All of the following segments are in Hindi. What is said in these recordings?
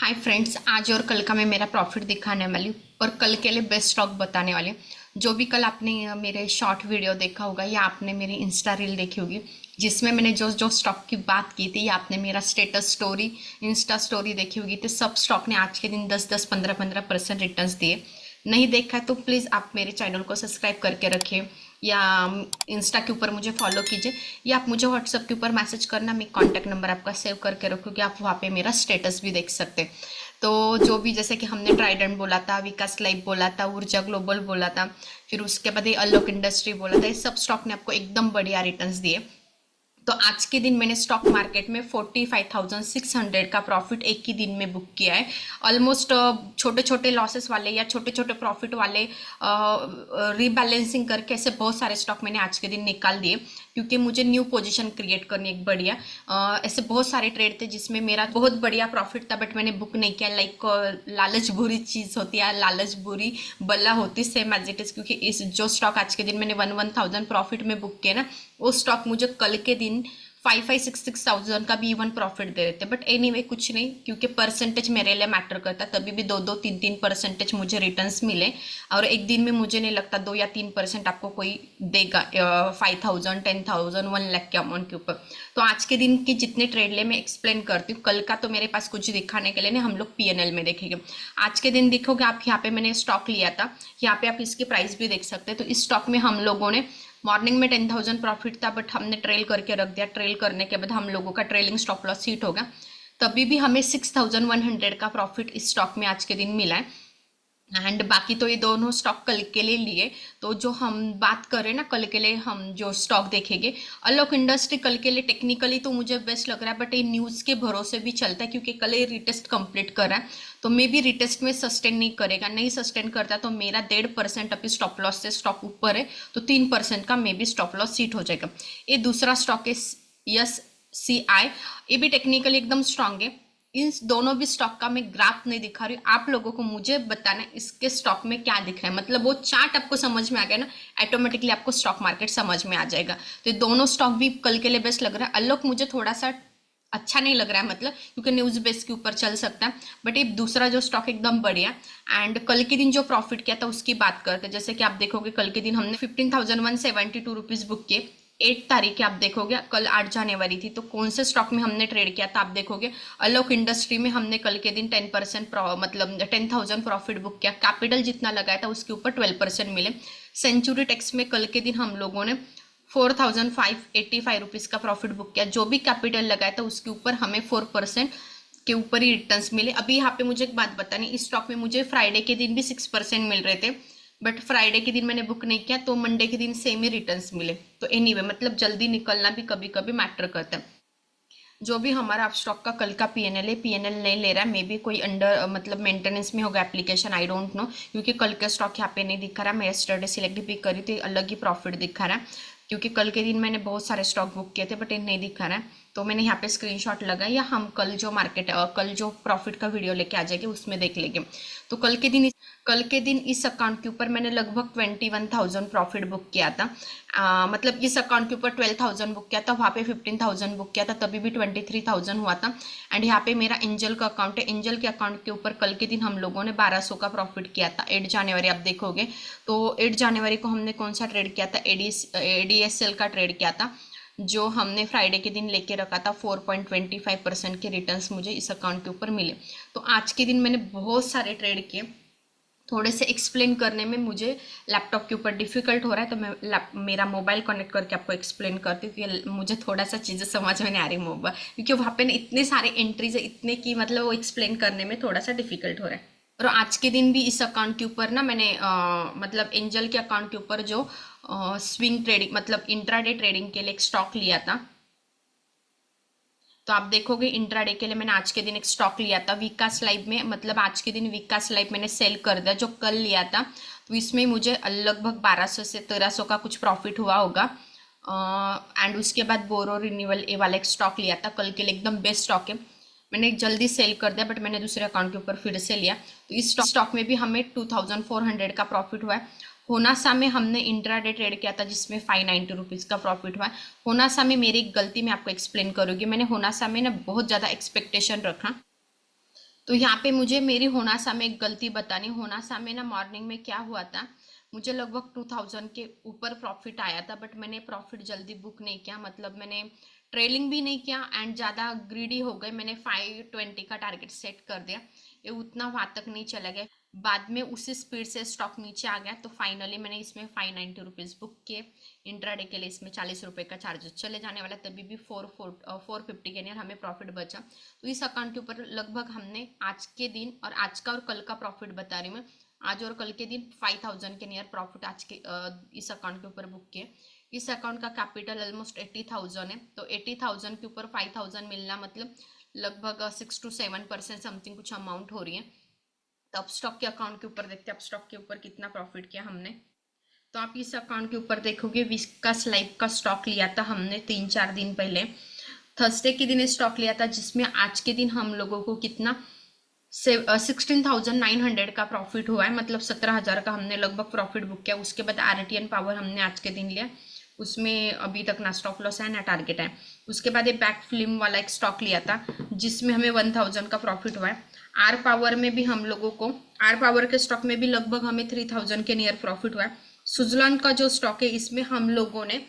हाय फ्रेंड्स, आज और कल का मैं मेरा प्रॉफिट दिखाने वाली हूँ और कल के लिए बेस्ट स्टॉक बताने वाली हूँ। जो भी कल आपने मेरे शॉर्ट वीडियो देखा होगा या आपने मेरी इंस्टा रील देखी होगी जिसमें मैंने जो जो स्टॉक की बात की थी या आपने मेरा स्टेटस स्टोरी इंस्टा स्टोरी देखी होगी, तो सब स्टॉक ने आज के दिन 10-10 15-15% रिटर्न्स दिए। नहीं देखा है तो प्लीज़ आप मेरे चैनल को सब्सक्राइब करके रखें या इंस्टा के ऊपर मुझे फॉलो कीजिए या आप मुझे व्हाट्सएप के ऊपर मैसेज करना। मैं कॉन्टैक्ट नंबर आपका सेव करके रखूँगी, आप वहाँ पे मेरा स्टेटस भी देख सकते हैं। तो जो भी जैसे कि हमने ट्राइडेंट बोला था, विकास लाइफ बोला था, ऊर्जा ग्लोबल बोला था, फिर उसके बाद ये अलोक इंडस्ट्री बोला था, ये सब स्टॉक ने आपको एकदम बढ़िया रिटर्न्स दिए। तो आज के दिन मैंने स्टॉक मार्केट में 45,600 का प्रॉफिट एक ही दिन में बुक किया है। ऑलमोस्ट छोटे छोटे लॉसेस वाले या छोटे छोटे प्रॉफिट वाले रीबैलेंसिंग करके ऐसे बहुत सारे स्टॉक मैंने आज के दिन निकाल दिए, क्योंकि मुझे न्यू पोजीशन क्रिएट करनी एक बढ़िया। ऐसे बहुत सारे ट्रेड थे जिसमें मेरा बहुत बढ़िया प्रॉफिट था, बट मैंने बुक नहीं किया। लाइक लालच बुरी चीज़ होती है, लालच बुरी बला होती, सेम एज इट इज़। क्योंकि इस जो स्टॉक आज के दिन मैंने 1,000 प्रॉफिट में बुक किया ना, वो स्टॉक मुझे कल के दिन 5,500-6,600 का भी इवन प्रॉफिट दे रहे थे। बट एनीवे कुछ नहीं, क्योंकि परसेंटेज मेरे लिए मैटर करता है। तभी भी 2-3% मुझे रिटर्न्स मिले, और एक दिन में मुझे नहीं लगता 2 या 3% आपको कोई देगा 5,000, 10,000, 1 लाख के अमाउंट के ऊपर। तो आज के दिन की जितने ट्रेड ले मैं एक्सप्लेन करती हूँ। कल का तो मेरे पास कुछ दिखाने के लिए नहीं, हम लोग पीएनएल में देखेंगे। आज के दिन देखोगे आप, यहाँ पे मैंने स्टॉक लिया था, यहाँ पे आप इसकी प्राइस भी देख सकते हैं। तो इस स्टॉक में हम लोगों ने मॉर्निंग में 10,000 प्रॉफिट था, बट हमने ट्रेल करके रख दिया। ट्रेल करने के बाद हम लोगों का ट्रेलिंग स्टॉप लॉस हिट होगा, तभी भी हमें 6,100 का प्रॉफिट इस स्टॉक में आज के दिन मिला है। एंड बाकी तो ये दोनों स्टॉक कल के लिए लिए। तो जो हम बात करें ना, कल के लिए हम जो स्टॉक देखेंगे, अलोक इंडस्ट्री कल के लिए टेक्निकली तो मुझे बेस्ट लग रहा है, बट ये न्यूज़ के भरोसे भी चलता है, क्योंकि कल ये रिटेस्ट कंप्लीट कर रहा है। तो मे भी रिटेस्ट में सस्टेन नहीं करेगा, नहीं सस्टेन करता तो मेरा 1.5% अभी स्टॉप लॉस से स्टॉक ऊपर है, तो 3% का मे भी स्टॉप लॉस सीट हो जाएगा। ये दूसरा स्टॉक है यस सी आई, ये भी टेक्निकली एकदम स्ट्रांग है। इन दोनों भी स्टॉक का मैं ग्राफ नहीं दिखा रही हूँ, आप लोगों को मुझे बताना है इसके स्टॉक में क्या दिख रहा है। मतलब वो चार्ट आपको समझ में आ गया ना, ऑटोमेटिकली आपको स्टॉक मार्केट समझ में आ जाएगा। तो ये दोनों स्टॉक भी कल के लिए बेस्ट लग रहा है। अलोक मुझे थोड़ा सा अच्छा नहीं लग रहा है, मतलब क्योंकि न्यूज बेस के ऊपर चल सकता है, बट ये दूसरा जो स्टॉक एकदम बढ़िया। एंड कल के दिन जो प्रॉफिट किया था उसकी बात करते हैं। जैसे कि आप देखोगे कल के दिन हमने 15,172 रुपीज बुक किए। 8 तारीख आप देखोगे, कल 8 जनवरी थी, तो कौन से स्टॉक में हमने ट्रेड किया था आप देखोगे। अलोक इंडस्ट्री में हमने कल के दिन 10% मतलब 10,000 प्रॉफिट बुक किया। कैपिटल जितना लगाया था उसके ऊपर 12% मिले। सेंचुरी टेक्स में कल के दिन हम लोगों ने 4,585 रुपीज़ का प्रॉफिट बुक किया। जो भी कैपिटल लगाया था उसके ऊपर हमें 4% के ऊपर ही रिटर्न्स मिले। अभी यहाँ पे मुझे एक बात बतानी, इस स्टॉक में मुझे फ्राइडे के दिन भी 6% मिल रहे थे, बट फ्राइडे के दिन मैंने बुक नहीं किया, तो मंडे के दिन सेम ही रिटर्न्स मिले। तो एनीवे मतलब जल्दी निकलना भी कभी कभी मैटर करता है। जो भी हमारा आप स्टॉक का कल का पीएनएल है, पीएनएल नहीं ले रहा है, मे बी कोई अंडर मतलब मेंटेनेंस में होगा एप्लीकेशन, आई डोंट नो, क्योंकि कल का स्टॉक यहाँ पे नहीं दिखा रहा। मैं यस्टरडे सिलेक्ट भी करी थी, अलग ही प्रॉफिट दिखा रहा है, क्योंकि कल के दिन मैंने बहुत सारे स्टॉक बुक किए थे, बट ये नहीं दिखा रहा है। तो मैंने यहाँ पे स्क्रीनशॉट लगाया, या हम कल जो मार्केट कल जो प्रॉफिट का वीडियो लेके आ जाएंगे उसमें देख लेंगे। तो कल के दिन इस अकाउंट के ऊपर मैंने लगभग 21,000 प्रॉफिट बुक किया था। मतलब इस अकाउंट के ऊपर 12,000 बुक किया था, वहाँ पे 15,000 बुक किया था, तभी भी 23,000 हुआ था। एंड यहाँ पे मेरा एंजल का अकाउंट है, एंजल के अकाउंट के ऊपर कल के दिन हम लोगों ने 1,200 का प्रॉफिट किया था। 8 जनवरी आप देखोगे, तो 8 जनवरी को हमने कौन सा ट्रेड किया था, एडीएसएल का ट्रेड किया था, जो हमने फ्राइडे के दिन लेके रखा था। 4.25% के रिटर्न्स मुझे इस अकाउंट के ऊपर मिले। तो आज के दिन मैंने बहुत सारे ट्रेड किए। थोड़े से एक्सप्लेन करने में मुझे लैपटॉप के ऊपर डिफिकल्ट हो रहा है, तो मैं मेरा मोबाइल कनेक्ट करके आपको एक्सप्लेन करती हूँ, क्योंकि मुझे थोड़ा सा चीज़ें समझ में नहीं आ रही मोबाइल, क्योंकि वहाँ पे इतने सारे एंट्रीज है, इतने की मतलब वो एक्सप्लेन करने में थोड़ा सा डिफिकल्ट हो रहा है। और आज के दिन भी इस अकाउंट के ऊपर ना मैंने मतलब एंजल के अकाउंट के ऊपर जो स्विंग ट्रेडिंग मतलब इंट्राडे ट्रेडिंग के लिए एक स्टॉक लिया था। तो आप देखोगे इंट्राडे के लिए मैंने आज के दिन एक स्टॉक लिया था विकास लाइफ में, मतलब आज के दिन विकास लाइफ मैंने सेल कर दिया जो कल लिया था। तो इसमें मुझे लगभग 1,200 से 1,300 का कुछ प्रॉफिट हुआ होगा। एंड उसके बाद बोरो रिन्यूअल ए वाला एक स्टॉक लिया था कल के लिए, एकदम बेस्ट स्टॉक है। मैंने जल्दी सेल कर दिया, बट मैंने दूसरे अकाउंट के ऊपर फिर से लिया। तो इस स्टॉक में भी हमें 2,400 का प्रॉफिट हुआ है। होनासा में हमने इंट्राडे ट्रेड किया था जिसमें 590 रुपीज़ का प्रॉफिट हुआ है। होनासा में मेरी एक गलती मैं आपको एक्सप्लेन करूँगी, मैंने होनासा में ना बहुत ज़्यादा एक्सपेक्टेशन रखा, तो यहाँ पे मुझे मेरी होनासा में एक गलती बतानी। होनासा में ना मॉर्निंग में क्या हुआ था, मुझे लगभग 2000 के ऊपर प्रॉफिट आया था, बट मैंने प्रॉफिट जल्दी बुक नहीं किया, मतलब मैंने ट्रेलिंग भी नहीं किया एंड ज़्यादा ग्रीडी हो गए, मैंने 520 का टारगेट सेट कर दिया, ये उतना वहां तक नहीं चला गया। बाद में उसी स्पीड से स्टॉक नीचे आ गया, तो फाइनली मैंने इसमें 590 रुपीज़ बुक किए। इंट्राडे के लिए इसमें 40 रुपये का चार्जेस चले जाने वाला, तभी भी 450 के नियर हमें प्रॉफिट बचा। तो इस अकाउंट के ऊपर लगभग हमने आज के दिन और आज का और कल का प्रॉफिट बता रही मैं, आज और कल के दिन 5000 के नियर प्रॉफिट आज के इस अकाउंट के ऊपर बुक किए। इस अकाउंट का कैपिटल ऑलमोस्ट 80,000 है, तो 80,000 के ऊपर 5000 मिलना मतलब लगभग 6 to 7% समथिंग कुछ अमाउंट हो रही है। तो अब स्टॉक के अकाउंट के ऊपर देखते हैं, अब स्टॉक के ऊपर कितना प्रॉफिट किया हमने। तो आप इस अकाउंट के ऊपर देखोगे विस्कास लाइफ का स्टॉक लिया था हमने 3-4 दिन पहले, थर्सडे के दिन स्टॉक लिया था, जिसमें आज के दिन हम लोगों को कितना 16,900 का प्रॉफिट हुआ है, मतलब 17,000 का हमने लगभग प्रॉफिट बुक किया। उसके बाद आरटीएन पावर हमने आज के दिन लिया, उसमें अभी तक ना स्टॉप लॉस है ना टारगेट है। उसके बाद एक बैक फिल्म वाला एक स्टॉक लिया था, जिसमें हमें 1000 का प्रॉफिट हुआ है। आर पावर में भी हम लोगों को, आर पावर के स्टॉक में भी लगभग हमें 3000 के नियर प्रॉफिट हुआ है। सुजलॉन का जो स्टॉक है, इसमें हम लोगों ने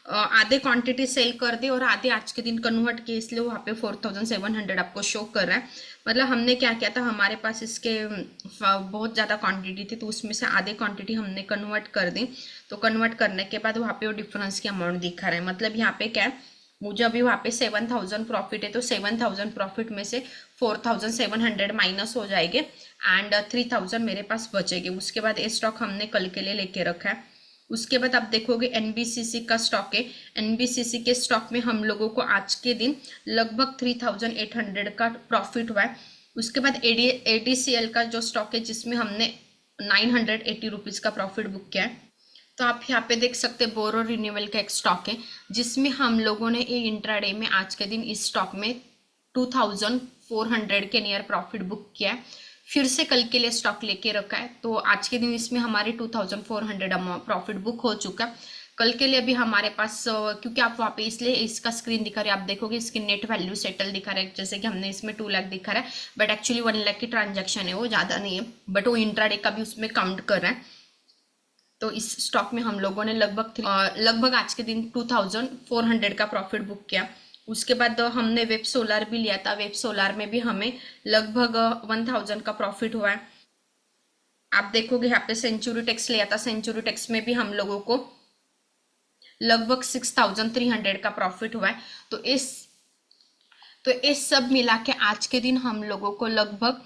आधे क्वांटिटी सेल कर दी और आधे आज के दिन कन्वर्ट किए, इसलिए वहाँ पे 4700 आपको शो कर रहा है। मतलब हमने क्या किया था, हमारे पास इसके बहुत ज़्यादा क्वांटिटी थी, तो उसमें से आधे क्वांटिटी हमने कन्वर्ट कर दी। तो कन्वर्ट करने के बाद वहाँ पे वो डिफरेंस की अमाउंट दिखा रहा है, मतलब यहाँ पे क्या है, मुझे अभी वहाँ पे 7000 प्रॉफिट है, तो 7000 प्रॉफिट में से 4700 माइनस हो जाएंगे एंड 3000 मेरे पास बचेगी। उसके बाद ये स्टॉक हमने कल के लिए लेके रखा है। उसके बाद आप देखोगे एनबीसीसी का स्टॉक है, एनबीसीसी के स्टॉक में हम लोगों को आज के दिन लगभग 3800 का प्रॉफिट हुआ है। उसके बाद एडीसीएल का जो स्टॉक है, जिसमें हमने 980 रुपीज़ का प्रॉफिट बुक किया है। तो आप यहाँ पे देख सकते हैं बोरो रिन्यूएबल का एक स्टॉक है, जिसमें हम लोगों ने ये इंट्राडे में आज के दिन इस स्टॉक में 2400 के नियर प्रॉफिट बुक किया है। फिर से कल के लिए स्टॉक लेके रखा है, तो आज के दिन इसमें हमारे 2400 प्रॉफिट बुक हो चुका है। कल के लिए भी हमारे पास क्योंकि आप वहाँ पे इसलिए इसका स्क्रीन दिखा रहे हैं, आप देखोगे इसकी नेट वैल्यू सेटल दिखा रहा है, जैसे कि हमने इसमें 2 लाख दिखा रहा है, बट एक्चुअली 1 लाख की ट्रांजेक्शन है, वो ज़्यादा नहीं है, बट वो इंट्राडे का भी उसमें काउंट कर रहा है। तो इस स्टॉक में हम लोगों ने लगभग आज के दिन 2400 का प्रॉफिट बुक किया। उसके बाद हमने वेब सोलार भी लिया था, वेब सोलार में भी हमें लगभग 1000 का प्रॉफिट हुआ है। आप देखोगे यहाँ पे सेंचुरी टेक्स लिया था, सेंचुरी टेक्स में भी हम लोगों को लगभग 6300 का प्रॉफिट हुआ है। तो इस सब मिला के आज के दिन हम लोगों को लगभग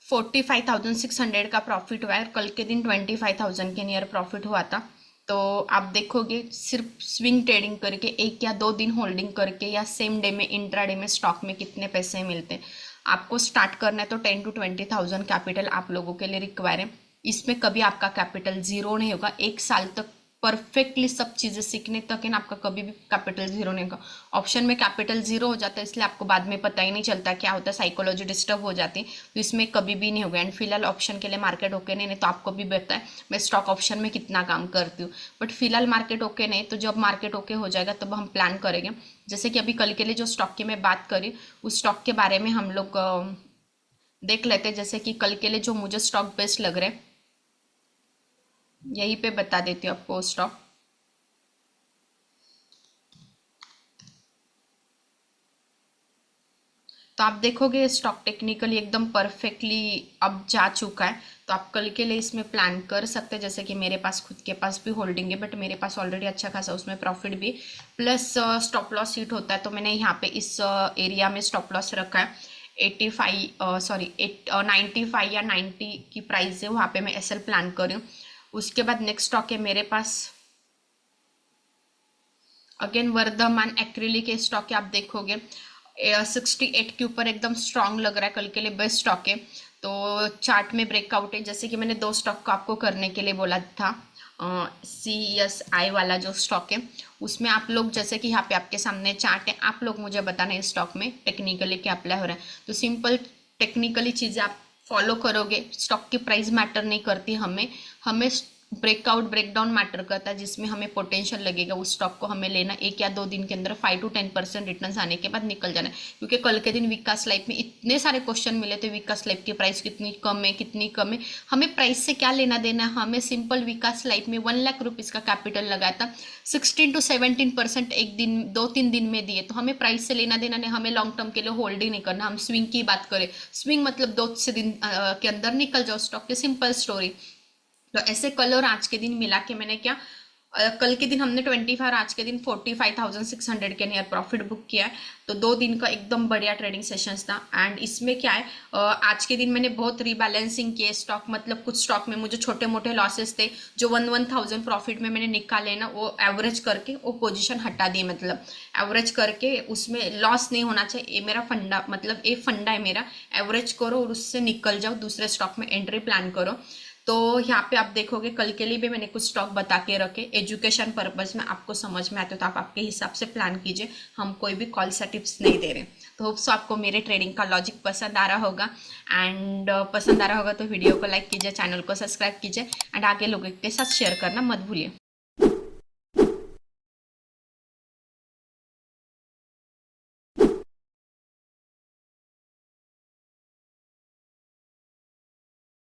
45,600 का प्रॉफिट हुआ है, कल के दिन 25,000 के नियर प्रॉफिट हुआ था। तो आप देखोगे सिर्फ स्विंग ट्रेडिंग करके 1 या 2 दिन होल्डिंग करके या सेम डे में इंट्राडे में स्टॉक में कितने पैसे मिलते हैं। आपको स्टार्ट करना है तो 10 to 20,000 कैपिटल आप लोगों के लिए रिक्वायर है। इसमें कभी आपका कैपिटल जीरो नहीं होगा, 1 साल तक परफेक्टली सब चीज़ें सीखने तक है ना, आपका कभी भी कैपिटल जीरो नहीं होगा। ऑप्शन में कैपिटल जीरो हो जाता है, इसलिए आपको बाद में पता ही नहीं चलता क्या होता है, साइकोलॉजी डिस्टर्ब हो जाती है, तो इसमें कभी भी नहीं होगा। एंड फिलहाल ऑप्शन के लिए मार्केट ओके नहीं तो आपको भी पता है मैं स्टॉक ऑप्शन में कितना काम करती हूँ, बट फिलहाल मार्केट ओके नहीं, तो जब मार्केट ओके हो जाएगा तब हम प्लान करेंगे। जैसे कि अभी कल के लिए जो स्टॉक की मैं बात करी, उस स्टॉक के बारे में हम लोग देख लेते हैं। जैसे कि कल के लिए जो मुझे स्टॉक बेस्ट लग रहे, यहीं पे बता देती हूँ आपको स्टॉक। तो आप देखोगे स्टॉक टेक्निकली एकदम परफेक्टली अब जा चुका है, तो आप कल के लिए इसमें प्लान कर सकते हैं। जैसे कि मेरे पास खुद के पास भी होल्डिंग है, बट मेरे पास ऑलरेडी अच्छा खासा उसमें प्रॉफिट भी प्लस स्टॉप लॉस हिट होता है, तो मैंने यहाँ पे इस एरिया में स्टॉप लॉस रखा है 95 या 90 की प्राइस है, वहाँ पे मैं एसएल प्लान कर रही हूँ। उसके बाद नेक्स्ट स्टॉक है मेरे पास अगेन वर्धमान एक्रिलिक के स्टॉक है, आप देखोगे 68 के ऊपर एकदम स्ट्रांग लग रहा है, कल के लिए बेस्ट स्टॉक है। तो चार्ट में ब्रेकआउट है, जैसे कि मैंने 2 स्टॉक को आपको करने के लिए बोला था, CSI वाला जो स्टॉक है उसमें आप लोग, जैसे कि यहाँ पे आपके सामने चार्ट है, आप लोग मुझे बताना है स्टॉक में टेक्निकली क्या अप्लाई हो रहा है। तो सिंपल टेक्निकली चीज़ें आप फॉलो करोगे, स्टॉक की प्राइस मैटर नहीं करती, हमें ब्रेकआउट ब्रेकडाउन मैटर करता है, जिसमें हमें पोटेंशियल लगेगा उस स्टॉक को हमें लेना 1 या 2 दिन के अंदर 5 to 10% रिटर्न आने के बाद निकल जाना है। क्योंकि कल के दिन विकास लाइफ में इतने सारे क्वेश्चन मिले थे, विकास लाइफ की प्राइस कितनी कम है कितनी कम है, हमें प्राइस से क्या लेना देना है। हमें सिंपल विकास लाइफ में 1 लाख रुपीज़ का कैपिटल लगाया था, 16 to 17% एक दिन 2-3 दिन में दिए, तो हमें प्राइस से लेना देना नहीं, हमें लॉन्ग टर्म के लिए होल्ड ही नहीं करना। हम स्विंग की बात करें, स्विंग मतलब 2 दिन के अंदर निकल जाओ स्टॉक की, सिंपल स्टोरी। तो ऐसे कल और आज के दिन मिला के मैंने क्या, कल के दिन हमने 25 और आज के दिन 45,600 के नियर प्रॉफिट बुक किया है। तो 2 दिन का एकदम बढ़िया ट्रेडिंग सेशंस था। एंड इसमें क्या है, आज के दिन मैंने बहुत रीबैलेंसिंग किए स्टॉक, मतलब कुछ स्टॉक में मुझे छोटे मोटे लॉसेस थे जो 1,000 प्रॉफिट में मैंने निकाले ना, वो एवरेज करके वो पोजीशन हटा दी, मतलब एवरेज करके उसमें लॉस नहीं होना चाहिए। ये मेरा फंडा, मतलब ये फंडा है मेरा, एवरेज करो और उससे निकल जाओ, दूसरे स्टॉक में एंट्री प्लान करो। तो यहाँ पे आप देखोगे कल के लिए भी मैंने कुछ स्टॉक बता के रखे, एजुकेशन पर्पज में आपको समझ में आते तो आप आपके हिसाब से प्लान कीजिए, हम कोई भी कॉल सा टिप्स नहीं दे रहे। तो होप सो आपको मेरे ट्रेडिंग का लॉजिक पसंद आ रहा होगा। एंड पसंद आ रहा होगा तो वीडियो को लाइक कीजिए, चैनल को सब्सक्राइब कीजिए एंड आगे लोगों के साथ शेयर करना मत भूलिए।